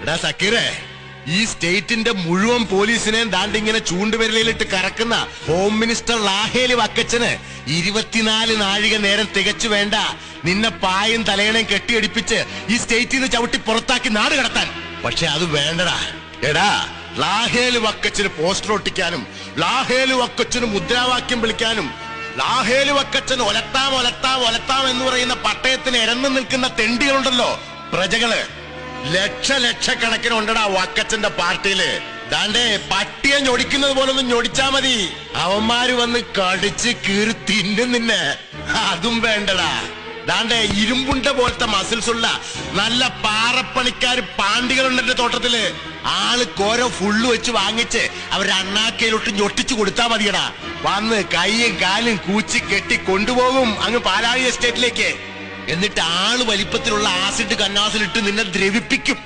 എടാ സക്കീറേ, ഈ സ്റ്റേറ്റിന്റെ മുഴുവൻ പോലീസിനെയും ദാണ്ടിങ്ങനെ ചൂണ്ടുവിരലിലിട്ട് കറക്കുന്ന ഹോം മിനിസ്റ്റർ ലാഹേലി വക്കച്ചന് 24 നാഴിക നേരം തികച്ചു വേണ്ട നിന്നെ പായും തലയണയും കെട്ടിയടിപ്പിച്ച് ഈ സ്റ്റേറ്റിൽ നിന്ന് ചവിട്ടി പുറത്താക്കി നാട് കടത്താൻ. പക്ഷെ അത് വേണ്ടടാ. എടാ, ലാഹേലി വക്കച്ചന് പോസ്റ്റർ ഒട്ടിക്കാനും ലാഹേലി വക്കച്ചന് മുദ്രാവാക്യം വിളിക്കാനും ലാഹേലി വക്കച്ചൻ ഒലത്താം ഒലത്താം ഒലത്താം എന്ന് പറയുന്ന പട്ടയത്തിന് ഇരന്നു നിൽക്കുന്ന തെണ്ടികളുണ്ടല്ലോ, പ്രജകള്. ലക്ഷക്കണക്കിനുണ്ടടാ വക്കച്ചന്റെ പാർട്ടിയില്. ദാണ്ടേ പട്ടിയെ ഞൊടിക്കുന്നത് പോലൊന്നും ഞൊടിച്ചാ മതി, അവന്മാര് വന്ന് കടിച്ച് കീറി തിന്നും നിന്നെ. അതും വേണ്ടടാ. ദാണ്ടേ ഇരുമ്പുണ്ട പോലത്തെ മസിൽസ് ഉള്ള നല്ല പാറപ്പണിക്കാര് പാണ്ടികളുണ്ട് എന്റെ തോട്ടത്തില്. ആൾക്കോരോ ഫുള്ള് വെച്ച് വാങ്ങിച്ച് അവരുടെ അണ്ണാക്കയിലോട്ട് ഞൊട്ടിച്ചു കൊടുത്താ മതിയടാ. വന്ന് കൈയും കാലും കൂച്ചി കെട്ടി കൊണ്ടുപോകും അങ്ങ് പാലാഴി എസ്റ്റേറ്റിലേക്ക്. എന്നിട്ട് ആള് വലിപ്പത്തിലുള്ള ആസിഡ് കന്നാസിലിട്ട് നിന്നെ ദ്രവിപ്പിക്കും.